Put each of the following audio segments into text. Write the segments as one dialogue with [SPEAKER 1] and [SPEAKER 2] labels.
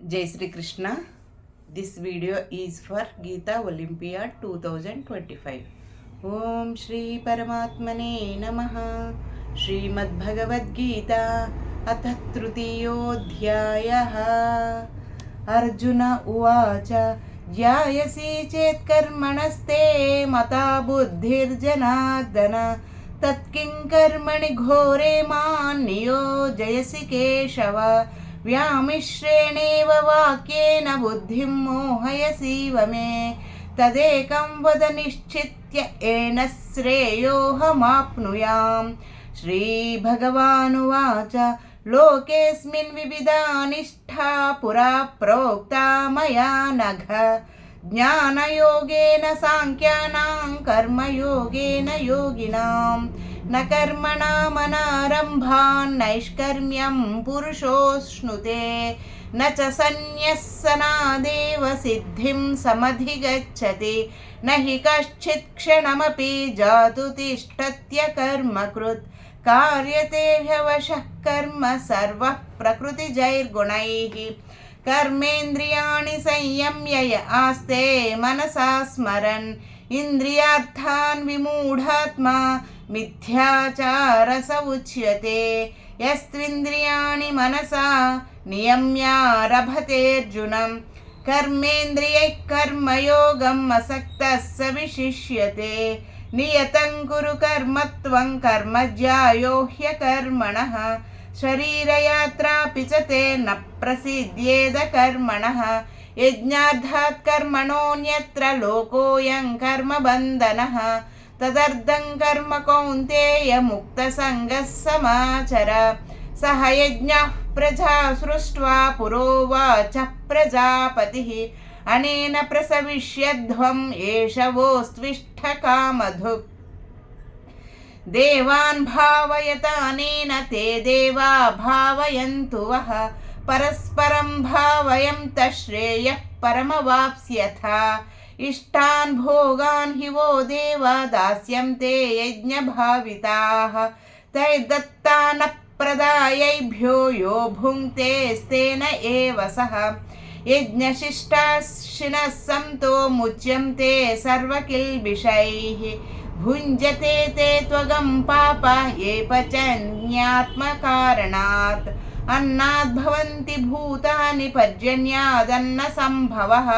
[SPEAKER 1] Jai Sri Krishna. This video is for Geeta Olympiad 2025. Om Shri Paramatmane Namaha. Srimad Bhagavad Gita Atha Trutiyodhyayah. Arjuna Uvacha Jyayasi Chet Karmanaste Mata Buddhir Janardana Tatkin Karmani Ghore Man Niyo Jayasi Keshava व्यामिश्रेणेव वाक्येन बुद्धिं मोहयसीव मे तदेकं वद निश्चित्य येन श्रेयोऽहमाप्नुयाम्। श्रीभगवानुवाच लोकेऽस्मिन् विविधा निष्ठा पुरा प्रोक्ता मया नघ ज्ञानयोगेन साङ्ख्यानां कर्मयोगेन योगिनां न कर्मणामनारम्भान् नैष्कर्म्यं पुरुषोऽश्नुते न च सन्न्यस्सनादेव सिद्धिं समधिगच्छति न हि कश्चित् क्षणमपि जातु तिष्ठत्यकर्मकृत् कार्यते ह्यवशः कर्म सर्वः प्रकृतिजैर्गुणैः कर्मेन्द्रियाणि संयम्य य आस्ते मनसा स्मरन् इन्द्रियार्थान् विमूढात्मा मिथ्याचारस उच्यते यस्त्विन्द्रियाणि मनसा नियम्यारभतेऽर्जुनं कर्मेन्द्रियैः कर्मयोगम् असक्तः स विशिष्यते नियतं कुरु कर्म त्वं कर्मज्यायो ह्यकर्मणः शरीरयात्रापि च ते न प्रसिद्ध्येद कर्मणः यज्ञार्थात् कर्मणोऽन्यत्र लोकोऽयं कर्मबन्धनः तदर्थं कर्म कौन्तेय मुक्तसङ्गः समाचर सह यज्ञः प्रजा सृष्ट्वा पुरोवाच प्रजापतिः अनेन प्रसविष्यध्वम् एष वोस्त्विष्ठकामधुक् देवान् भावयतानेन ते देवा भावयन्तु वः परस्परं भावयन्तः श्रेयः परमवाप्स्यथा इष्टान् भोगान् हि वो देवा दास्यन्ते यज्ञभाविताः तैर्दत्तानः प्रदायैभ्यो यो भुङ्क्तेस्तेन एव सः यज्ञशिष्टाशिनः सन्तो मुच्यन्ते सर्वकिल्बिषैः भुञ्जते ते त्वगं पापा ये पचन्यात्मकारणात् अन्नाद् भवन्ति भूतानि पर्जन्यादन्नसम्भवः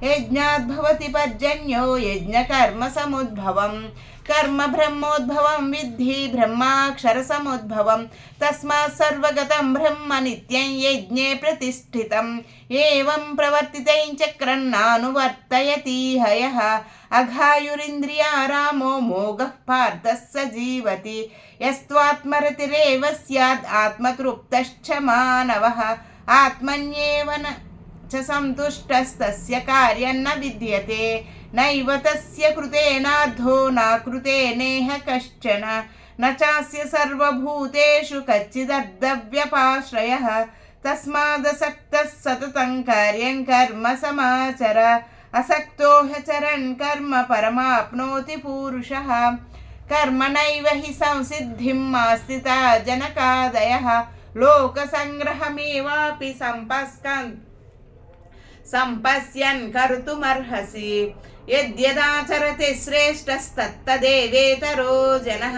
[SPEAKER 1] यज्ञाद् भवति पर्जन्यो यज्ञकर्मसमुद्भवम् कर्म ब्रह्मोद्भवं विद्धि ब्रह्माक्षरसमुद्भवं तस्मात् सर्वगतं ब्रह्म नित्यं यज्ञे प्रतिष्ठितम् एवं प्रवर्तितं चक्रन्नानुवर्तयति हयः अघायुरिन्द्रियारामो मोघः पार्थः स जीवति यस्त्वात्मरतिरेव स्यात् आत्मतृप्तश्च मानवः आत्मन्येव न च सन्तुष्टस्तस्य कार्यं न विद्यते नैव तस्य कृतेनार्धो न कृतेनेह कश्चन न चास्य सर्वभूतेषु कच्चिदर्धव्यपाश्रयः तस्मादसक्तः सततं कार्यं कर्म समाचर असक्तो ह्यचरन् कर्म परमाप्नोति पूरुषः कर्मणैव हि संसिद्धिं आस्थिता जनकादयः लोकसङ्ग्रहमेवापि सम्पश्यन् कर्तुमर्हसि यद्यदाचरति श्रेष्ठस्तत्तदेवेतरो जनः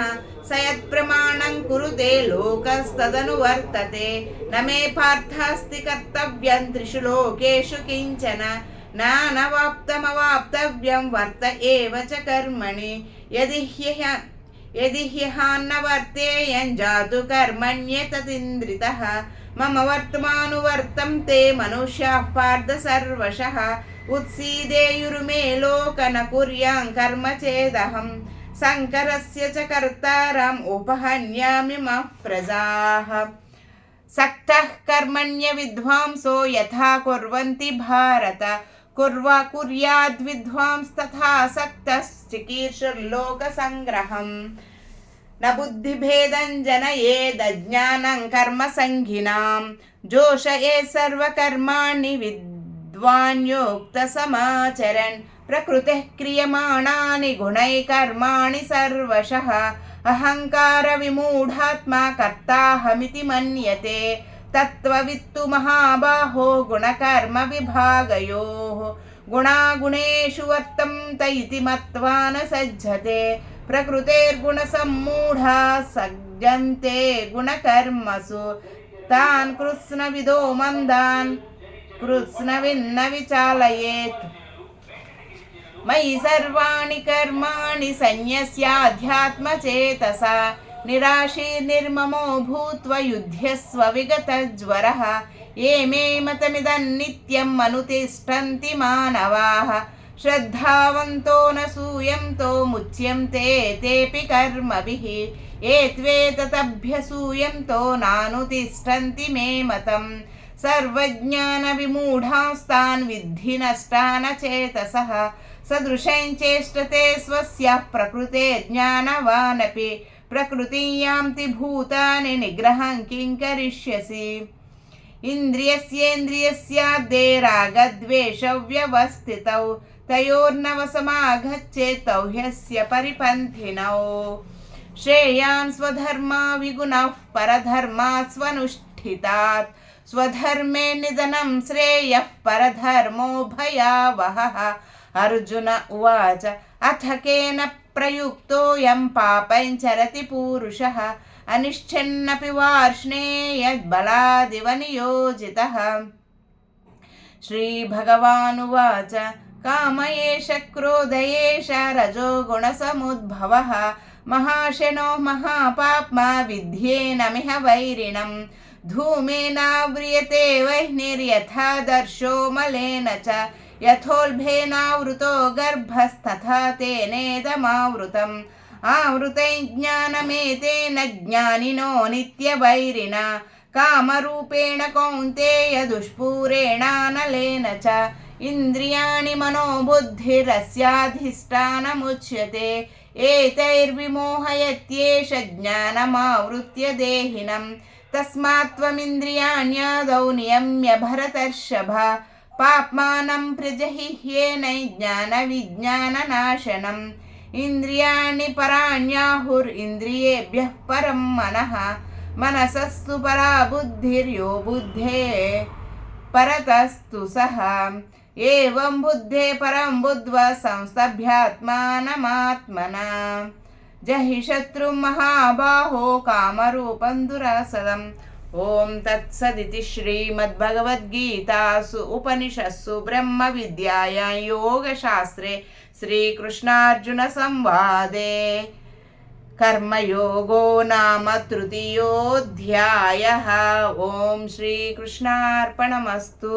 [SPEAKER 1] स यत्प्रमाणं कुरुते लोकस्तदनुवर्तते न मे पार्थास्ति कर्तव्यं त्रिषु लोकेषु किञ्चन नानवाप्तमवाप्तव्यं वर्त एव च कर्मणि यदि ह्यहान्न वर्तेयं जातु कर्मण्येतदिन्द्रितः मम वर्तमानुवर्तं ते मनुष्याः पार्थ सर्वशः उत्सीदेयुर्मे लोक न कुर्यां कर्म चेदहं शङ्करस्य च कर्तारम् उपहन्यामि मः प्रजाः सक्तः कर्मण्य विद्वांसो यथा कुर्वन्ति भारत कुर्याद्विद्वांस्तथा सक्तश्चिकीर्षुर्लोकसङ्ग्रहम् न बुद्धिभेदं जनयेदज्ञानं कर्मसङ्गिनां जोषये सर्वकर्माणि विद्वान्योक्तसमाचरन् प्रकृतिः क्रियमाणानि गुणैः कर्माणि सर्वशः अहङ्कारविमूढात्मा कर्ताहमिति मन्यते तत्त्ववित्तु महाबाहो गुणकर्मविभागयोः गुणागुणेषु वर्तन्त इति मत्वा न सज्जते प्रकृतेर्गुणसम्मूढा सज्जन्ते गुणकर्मसु तान् कृत्स्नविदो मन्दान् कृत्स्नविन्न विचालयेत् मयि सर्वाणि कर्माणि सन्न्यस्याध्यात्मचेतसा निराशीर्निर्ममो भूत्वा युध्यस्व विगतज्वरः ये मे मतमिदन्नित्यम् अनुतिष्ठन्ति मानवाः श्रद्धावन्तो न सूयन्तो मुच्यन्ते तेऽपि कर्मभिः ये त्वेतदभ्यसूयन्तो नानुतिष्ठन्ति मे मतम् सर्वज्ञानविमूढांस्तान् विद्धि नष्टान् चेतसः सदृशं चेष्टते स्वस्य प्रकृते ज्ञानवानपि प्रकृतिं यान्ति भूतानि निग्रहं किं करिष्यसि इन्द्रियस्येन्द्रियस्याद्ये रागद्वेषव्यवस्थितौ तयोर्नवसमागच्छेत् तौ ह्यस्य परिपन्थिनौ श्रेयान् स्वधर्मा विगुणः परधर्मात् स्वनुष्ठितात् स्वधर्मे निधनं श्रेयः परधर्मो भयावहः अर्जुन उवाच अथ केन प्रयुक्तोऽयं पापञ्चरति पूरुषः अनिच्छन्नपि वार्ष्णेयद्बलादिव नियोजितः श्रीभगवानुवाच काम एष क्रोध एष रजोगुणसमुद्भवः महाशनो महापाप्मा विद्येनमिह वैरिणं धूमेनाव्रियते वह्निर्यथा दर्शो मलेन च यथोल्बेनावृतो गर्भस्तथा तेनेदमावृतम् आवृतं ज्ञानमेतेन ज्ञानिनो नित्यवैरिणा कामरूपेण कौन्तेय दुष्पूरेणानलेन च इन्द्रियाणि मनोबुद्धिरस्याधिष्ठानमुच्यते एतैर्विमोहयत्येष ज्ञानमावृत्य देहिनं तस्मात् त्वमिन्द्रियाण्यादौ नियम्य भरतर्षभ पाप्मानं प्रजहिह्येन ज्ञानविज्ञाननाशनम् इन्द्रियाणि पराण्याहुरिन्द्रियेभ्यः परं मनः मनसस्तु परा बुद्धिर्यो बुद्धे परतस्तु सः एवं बुद्धे परं बुद्ध्वा संस्तभ्यात्मानमात्मना जहि शत्रुं महाबाहो कामरूपं दुरासदम् ओम तत्सदिति श्रीमद्भगवद्गीतासु उपनिषत्सु ब्रह्मविद्यायां योगशास्त्रे श्रीकृष्णार्जुन संवादे कर्मयोगो नाम तृतीयोऽध्यायः। ओम श्रीकृष्णार्पणमस्तु।